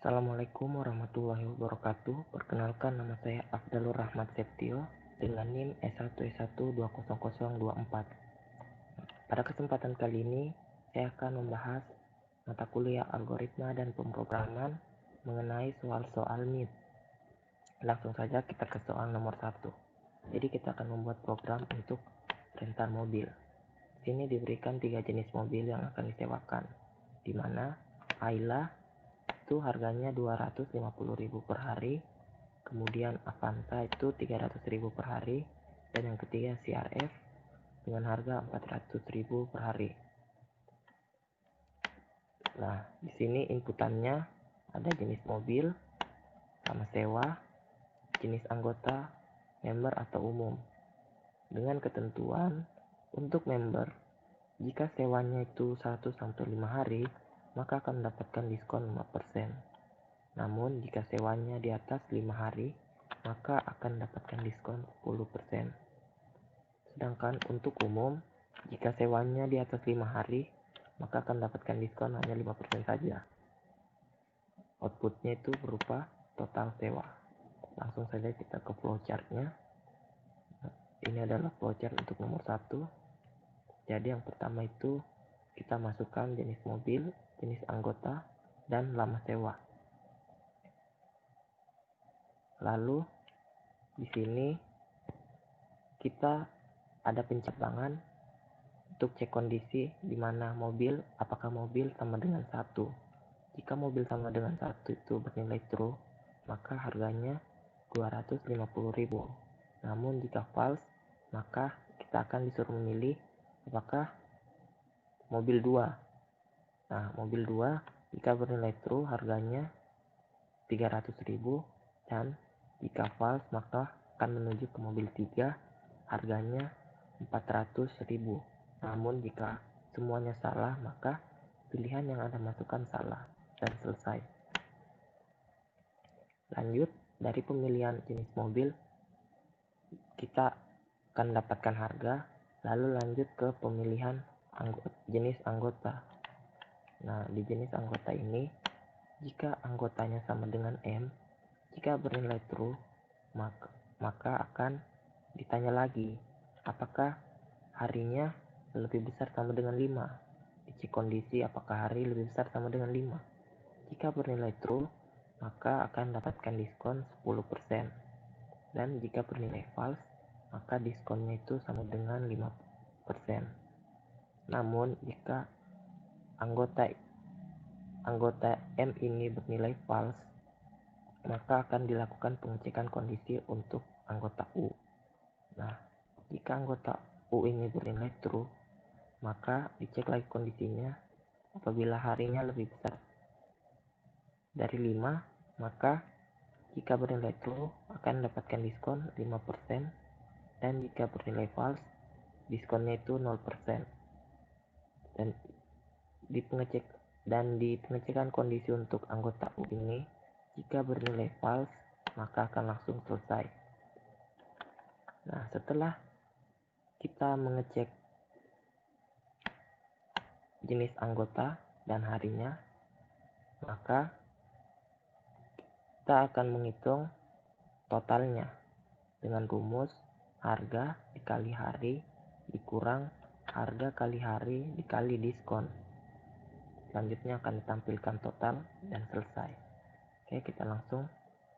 Assalamualaikum warahmatullahi wabarakatuh. Perkenalkan, nama saya Afdalur Rahmat Septio dengan NIM S1S1200024. Pada kesempatan kali ini saya akan membahas mata kuliah algoritma dan pemrograman mengenai soal-soal MIT. Langsung saja kita ke soal nomor 1. Jadi kita akan membuat program untuk rental mobil. Di sini diberikan 3 jenis mobil yang akan disewakan, di mana Ayla itu harganya 250.000 per hari, kemudian Avanza itu 300.000 per hari, dan yang ketiga CRF dengan harga 400.000 per hari. Nah, di sini inputannya ada jenis mobil, sama sewa, jenis anggota, member atau umum. Dengan ketentuan untuk member, jika sewanya itu 1-5 hari, maka akan mendapatkan diskon 5%. Namun jika sewanya di atas 5 hari, maka akan mendapatkan diskon 10%. Sedangkan untuk umum, jika sewanya di atas 5 hari, maka akan mendapatkan diskon hanya 5% saja. Outputnya itu berupa total sewa. Langsung saja kita ke flowchartnya. Ini adalah flowchart untuk nomor 1. Jadi yang pertama itu kita masukkan jenis mobil, jenis anggota, dan lama sewa. Lalu di sini kita ada pencabangan untuk cek kondisi di mana mobil, apakah mobil sama dengan 1. Jika mobil sama dengan 1 itu bernilai true, maka harganya 250.000. Namun jika false, maka kita akan disuruh memilih apakah mobil 2. Nah, mobil 2 jika bernilai true harganya 300.000, dan jika false maka akan menuju ke mobil 3 harganya 400.000. Namun jika semuanya salah, maka pilihan yang Anda masukkan salah dan selesai. Lanjut, dari pemilihan jenis mobil kita akan mendapatkan harga. Lalu lanjut ke pemilihan jenis anggota. Nah, di jenis anggota ini, jika anggotanya sama dengan M, jika bernilai true, maka akan ditanya lagi apakah harinya lebih besar sama dengan 5. Dicek kondisi apakah hari lebih besar sama dengan 5. Jika bernilai true, maka akan mendapatkan diskon 10%. Dan jika bernilai false, maka diskonnya itu sama dengan 5%. Namun jika anggota M ini bernilai false, maka akan dilakukan pengecekan kondisi untuk anggota U. Nah, jika anggota U ini bernilai true, maka dicek lagi kondisinya. Apabila harinya lebih besar dari 5, maka jika bernilai true akan mendapatkan diskon 5%, dan jika bernilai false, diskonnya itu 0%. Dan di pengecekan kondisi untuk anggota U ini, jika bernilai false, maka akan langsung selesai. Nah, setelah kita mengecek jenis anggota dan harinya, maka kita akan menghitung totalnya dengan rumus harga dikali hari dikurang harga kali hari dikali diskon. Selanjutnya akan ditampilkan total dan selesai. Oke, kita langsung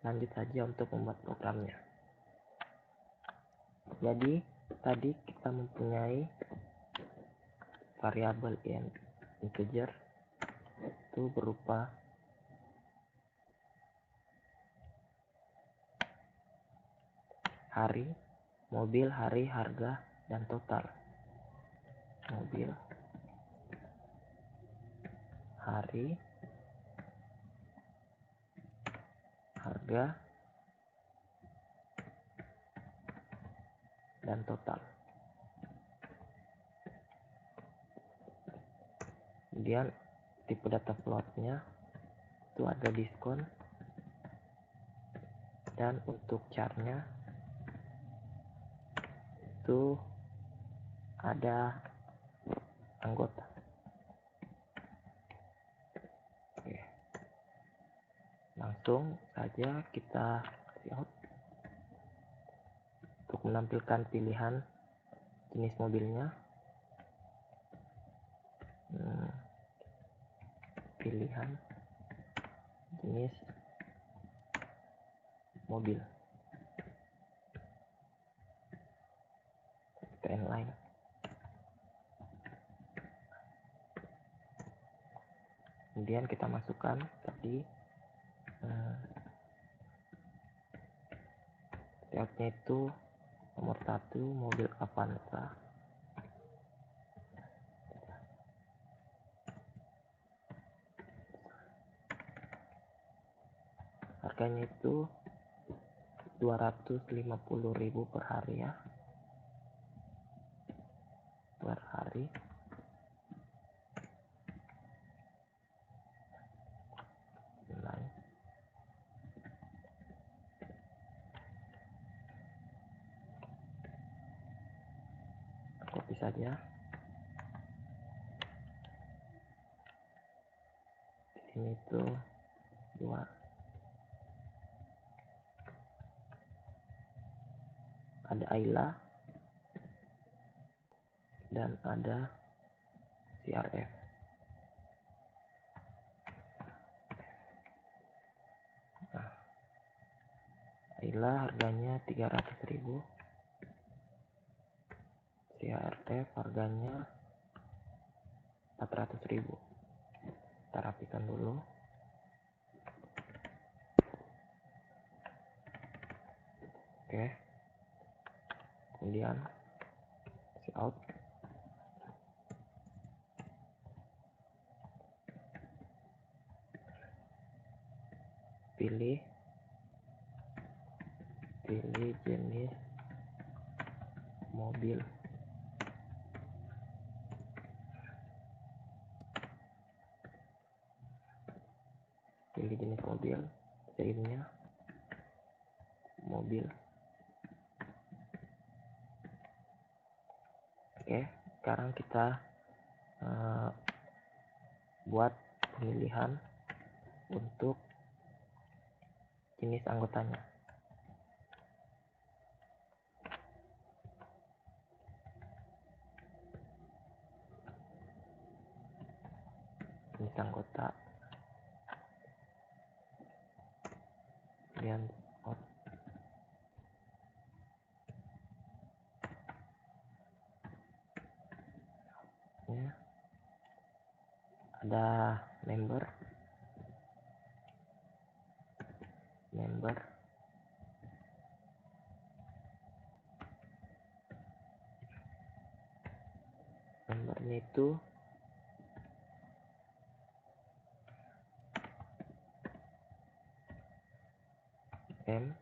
lanjut saja untuk membuat programnya. Jadi tadi kita mempunyai variabel integer itu berupa hari, mobil, hari, harga, dan total. Mobil, hari, harga, dan total. Kemudian tipe data floatnya itu ada diskon, dan untuk charnya itu ada anggota. Oke. Langsung saja kita out untuk menampilkan pilihan jenis mobilnya. Pilihan jenis mobil, line. Kemudian kita masukkan tadi layoutnya itu nomor 1 mobil Avanza. Harganya itu 250.000 per hari ya, per hari. Copy saja. Ini tuh 2. Ada Ayla dan ada CRF. Nah, Ayla harganya 300.000, CRF harganya 400.000. Kita rapikan dulu. Oke, kemudian out. Pilih jenis mobil. Pilih jenis mobil, serinya mobil. Oke, sekarang kita buat pemilihan untuk jenis anggotanya. Jenis anggota, kemudian ada member membernya itu M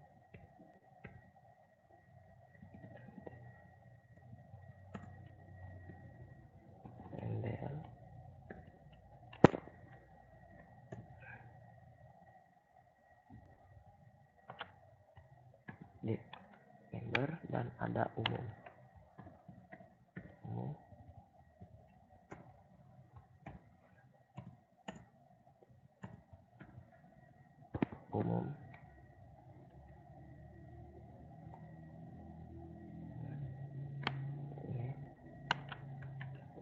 MDL di member, dan ada umum. Umum. Ini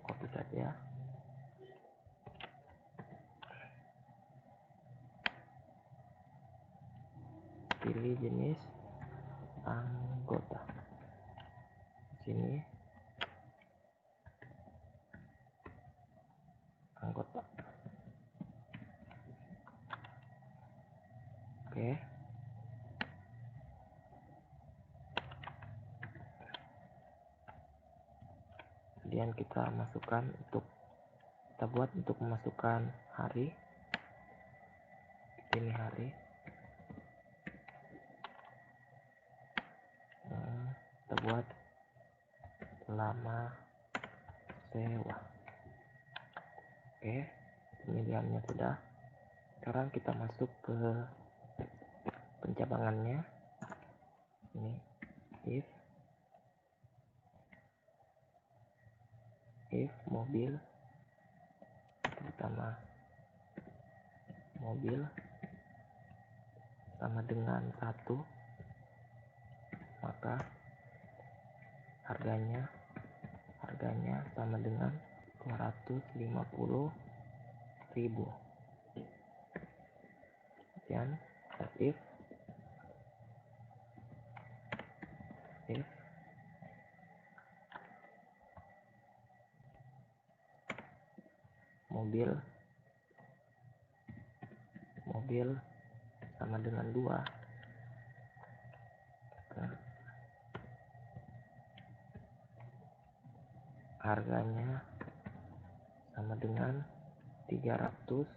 copy saja. Pilih jenis anggota. Sini anggota. Oke. Kemudian kita masukkan buat untuk memasukkan hari. Ini hari. Kita buat lama sewa. Oke, pemilihannya sudah. Sekarang kita masuk ke pencabangannya. Ini if mobil, terutama mobil sama dengan 1, maka harganya sama dengan 250.000. Kemudian if mobil sama dengan 2, harganya sama dengan 300.000.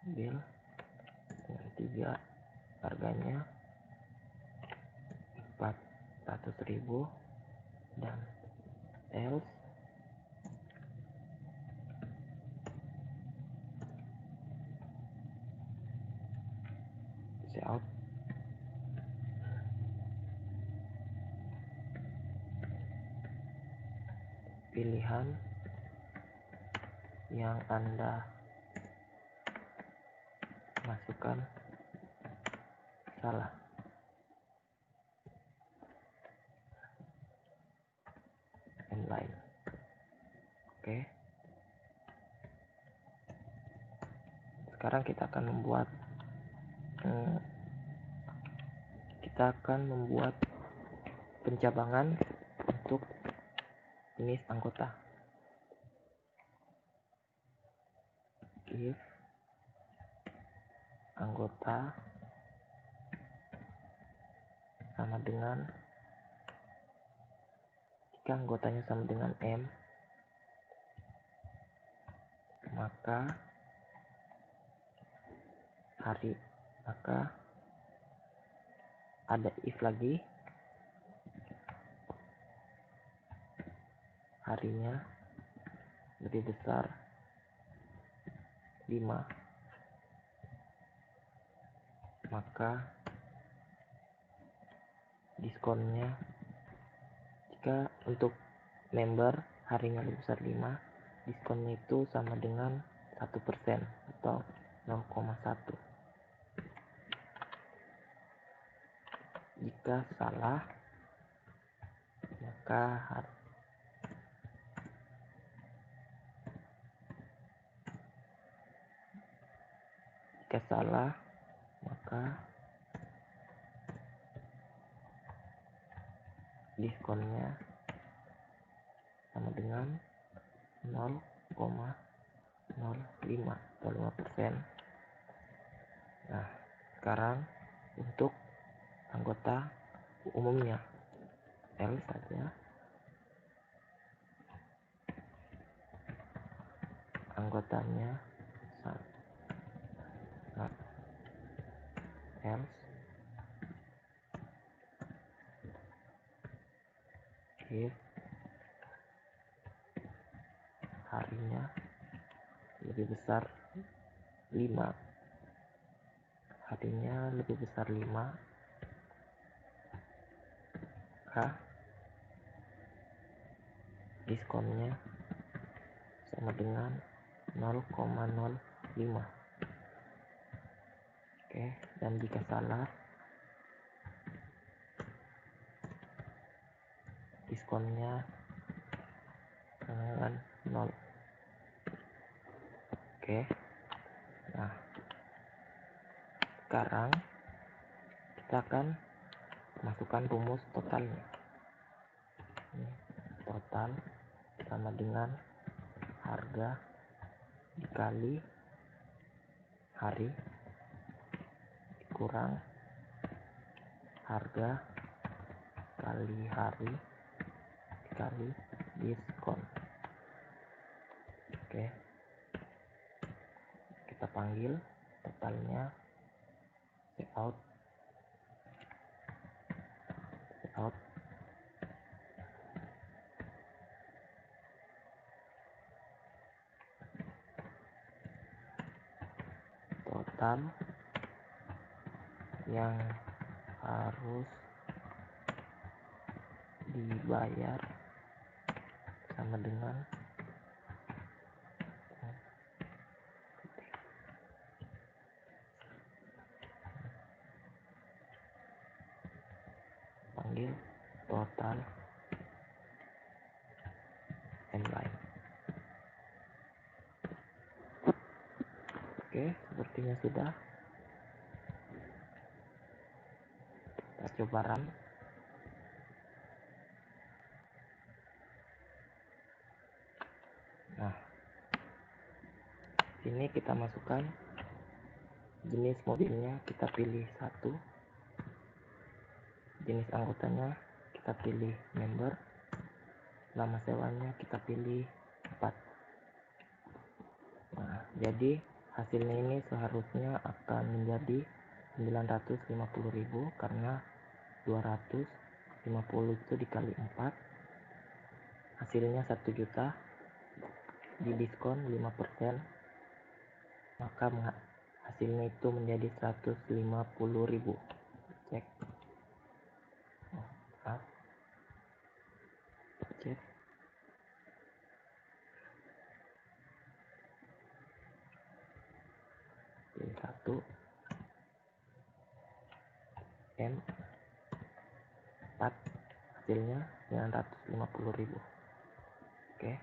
Mobil dengan 3, harganya 400.000, dan else out pilihan yang Anda masukkan salah. Lain. Oke. Sekarang kita akan membuat pencabangan untuk jenis anggota. If anggota sama dengan, jika anggotanya sama dengan M, maka ada if lagi, harinya lebih besar 5, maka diskonnya, jika untuk member harinya lebih besar 5, diskonnya itu sama dengan 1% atau 0,1. Jika salah, maka diskonnya sama dengan 0,05 atau 5%. Nah, sekarang untuk anggota umumnya, L saja, anggotanya else if harinya lebih besar 5, maka diskonnya sama dengan 0,05. Oke, dan jika salah, diskonnya dengan 0. Oke. Nah, sekarang kita akan masukkan rumus totalnya. Total sama dengan harga dikali hari kurang harga kali hari dikali diskon. Oke, kita panggil totalnya out total yang harus dibayar sama dengan panggil total M-line. Oke, sepertinya sudah. Kita coba run. Nah, sini kita masukkan jenis mobilnya, kita pilih 1. Jenis anggotanya kita pilih member. Lama sewanya kita pilih 4. Nah, jadi hasilnya ini seharusnya akan menjadi 950.000 karena 250 itu dikali 4 hasilnya 1 juta, didiskon 5%, maka hasilnya itu menjadi 150.000. Cek. Cek. Pilih 1 M 4, hasilnya 950.000. Oke.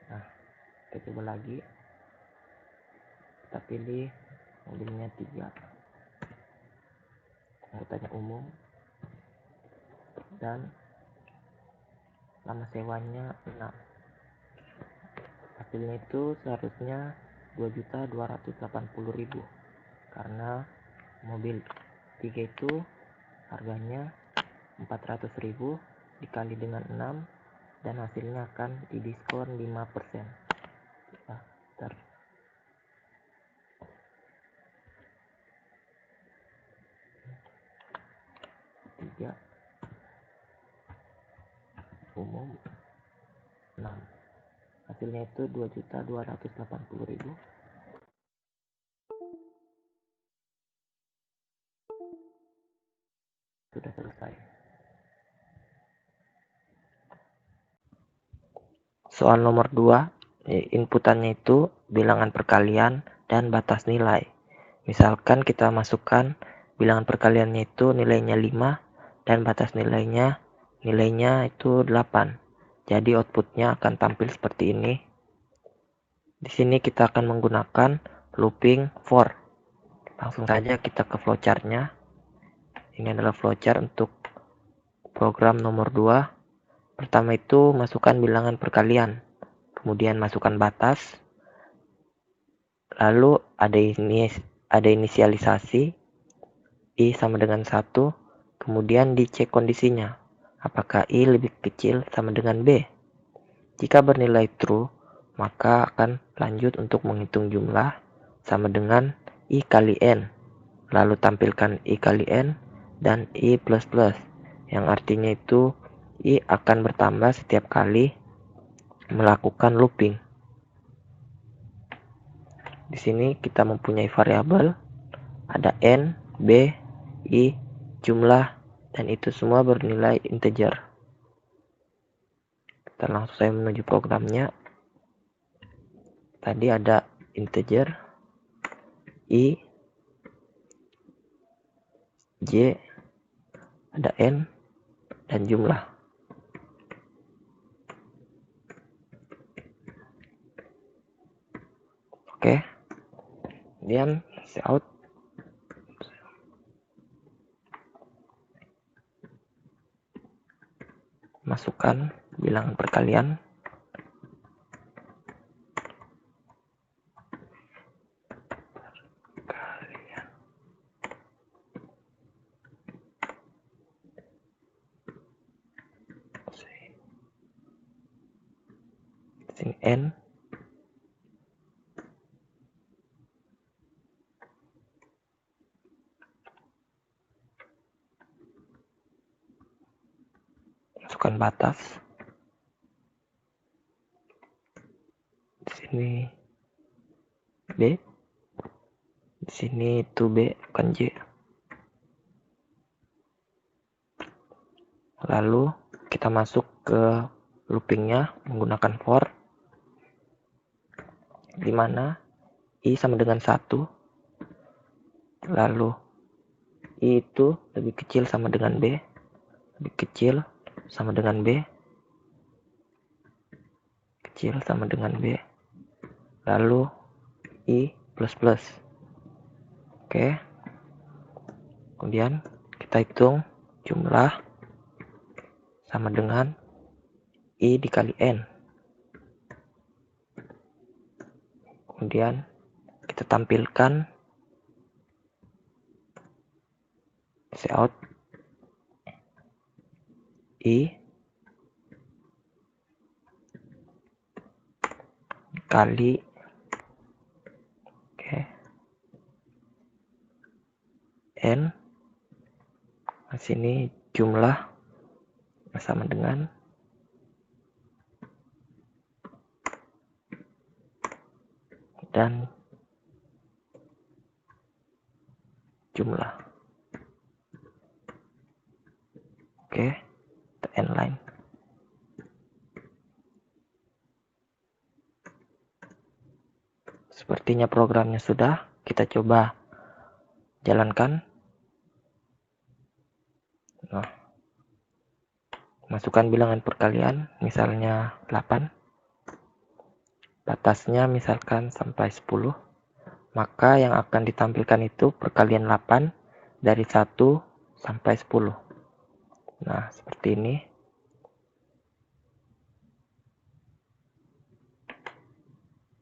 Nah, kita coba lagi. Kita pilih mobilnya 3, anggotanya umum, dan lama sewanya 6. Hasilnya itu seharusnya 2.280.000 karena mobil 3 itu harganya 400.000 dikali dengan 6 dan hasilnya akan didiskon 5%. Nah, 3 umum 6, hasilnya itu 2.280.000. Sudah selesai. Soal nomor 2, inputannya itu bilangan perkalian dan batas nilai. Misalkan kita masukkan bilangan perkaliannya itu nilainya 5 dan batas nilainya itu 8. Jadi outputnya akan tampil seperti ini. Di sini kita akan menggunakan looping for. Langsung saja kita ke flowchartnya. Ini adalah flowchart untuk program nomor 2. Pertama itu masukkan bilangan perkalian, kemudian masukkan batas, lalu ada inisialisasi I sama dengan 1, kemudian dicek kondisinya, apakah I lebih kecil sama dengan B. Jika bernilai true, maka akan lanjut untuk menghitung jumlah sama dengan I kali N, lalu tampilkan I kali N dan I++, yang artinya itu I akan bertambah setiap kali melakukan looping. Di sini kita mempunyai variabel, ada N, B, I, jumlah, dan itu semua bernilai integer. Kita langsung saja menuju programnya. Tadi ada integer, I, J, ada N, dan jumlah. Oke, kemudian cout, masukkan bilangan perkalian, sini N, masukkan batas, di sini B, Di sini itu B bukan J. Lalu kita masuk ke loopingnya menggunakan for, di mana I sama dengan 1, lalu I itu lebih kecil sama dengan B, lebih kecil sama dengan B, kecil sama dengan B, lalu I plus plus. Oke, kemudian kita hitung jumlah sama dengan I dikali N. Kemudian kita tampilkan cout I kali N. Di sini jumlah sama dengan dan jumlah. Oke, N line. Sepertinya programnya sudah, kita coba jalankan. Nah, masukkan bilangan perkalian, misalnya 8. Batasnya misalkan sampai 10. Maka yang akan ditampilkan itu perkalian 8 dari 1 sampai 10. Nah, seperti ini.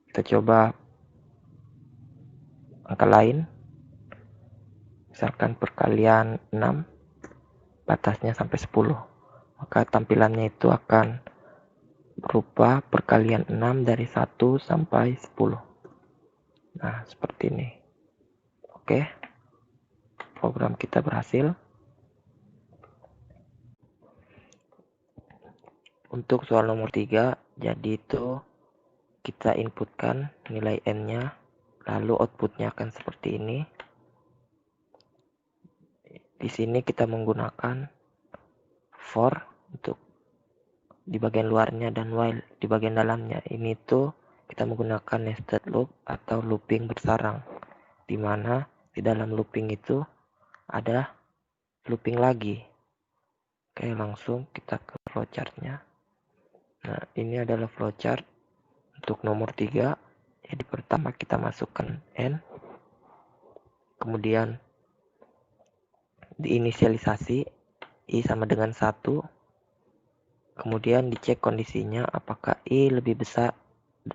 Kita coba angka lain. Misalkan perkalian 6, batasnya sampai 10. Maka tampilannya itu akan berupa perkalian 6 dari 1 sampai 10. Nah, seperti ini. Oke, program kita berhasil. Untuk soal nomor 3, jadi itu kita inputkan nilai N-nya, lalu outputnya akan seperti ini. Di sini kita menggunakan for untuk di bagian luarnya dan while di bagian dalamnya. Ini tuh kita menggunakan nested loop atau looping bersarang, di mana di dalam looping itu ada looping lagi. Oke, langsung kita ke flowchartnya. Nah, ini adalah flowchart untuk nomor 3. Jadi pertama kita masukkan N, kemudian diinisialisasi I sama dengan 1, kemudian dicek kondisinya apakah I lebih besar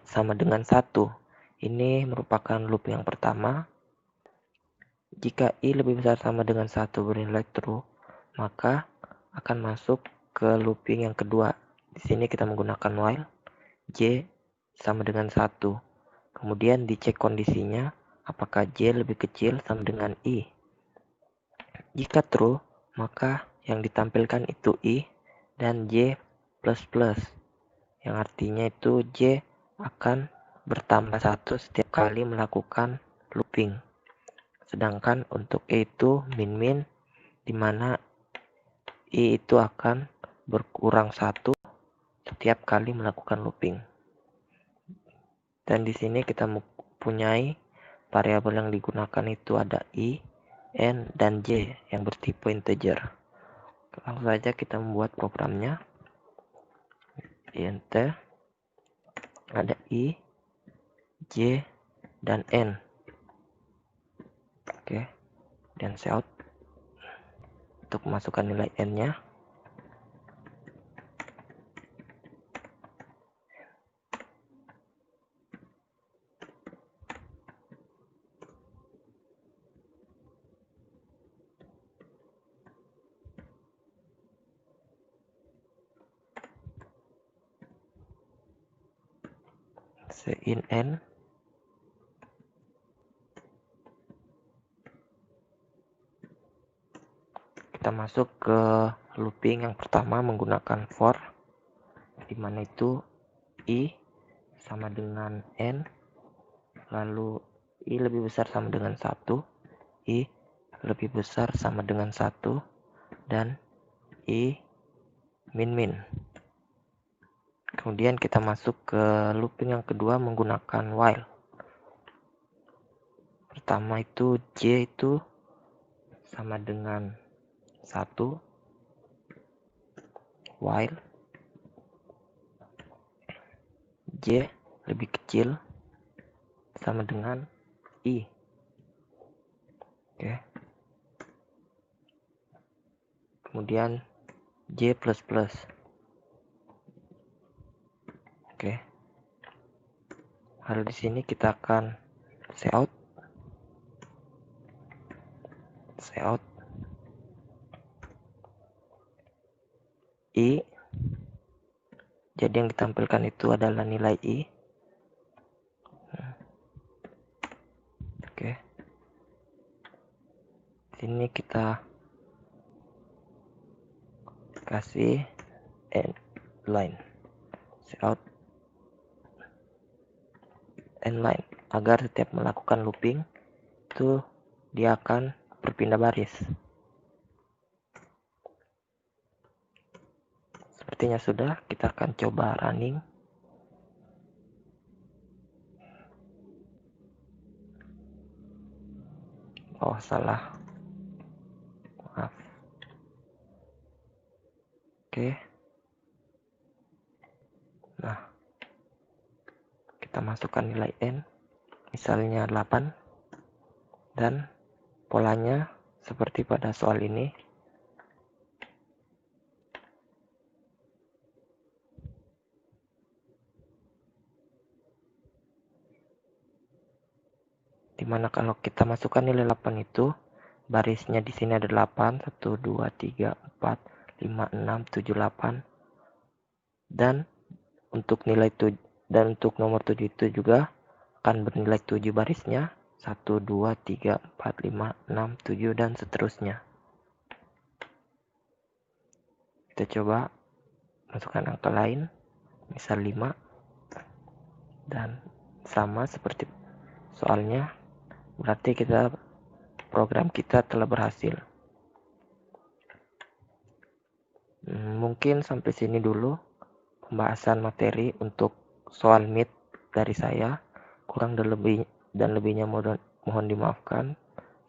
sama dengan 1. Ini merupakan loop yang pertama. Jika I lebih besar sama dengan 1 bernilai true, maka akan masuk ke looping yang kedua. Di sini kita menggunakan while J sama dengan 1. Kemudian dicek kondisinya apakah J lebih kecil sama dengan I. Jika true, maka yang ditampilkan itu I dan J plus plus, yang artinya itu J akan bertambah 1 setiap kali melakukan looping. Sedangkan untuk E itu min-min, di mana I itu akan berkurang 1 setiap kali melakukan looping. Dan di sini kita mempunyai variabel yang digunakan itu ada I, N, dan J yang bertipe integer. Langsung saja kita membuat programnya. Int ada I, J, dan N. Oke, dan cout untuk memasukkan nilai N-nya. Sein N. Kita masuk ke looping yang pertama menggunakan for, di mana itu I sama dengan N, lalu I lebih besar sama dengan 1, I lebih besar sama dengan 1, dan I min. Kemudian kita masuk ke looping yang kedua menggunakan while. Pertama itu J itu sama dengan 1, while J lebih kecil sama dengan I. Oke. Kemudian J++. Oke. Lalu di sini kita akan cout I. Jadi yang ditampilkan itu adalah nilai I. Oke. Sini kita kasih end line, cout end line, agar setiap melakukan looping itu dia akan berpindah baris. Sepertinya sudah, kita akan coba running. Oh, salah. Maaf. Oke. Nah, kita masukkan nilai N, misalnya 8. Dan polanya seperti pada soal ini. Dimana kalau kita masukkan nilai 8 itu, barisnya di sini ada 8, 1, 2, 3, 4, 5, 6, 7, 8. Dan untuk nomor 7 itu juga akan bernilai 7 barisnya, 1, 2, 3, 4, 5, 6, 7, dan seterusnya. Kita coba masukkan angka lain, misal 5, dan sama seperti soalnya, berarti program kita telah berhasil. Mungkin sampai sini dulu pembahasan materi untuk soal MIT dari saya. Kurang dan lebihnya mohon dimaafkan.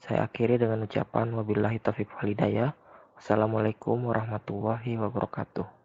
Saya akhiri dengan ucapan wabillahi taufiq wal hidayah. Wassalamualaikum warahmatullahi wabarakatuh.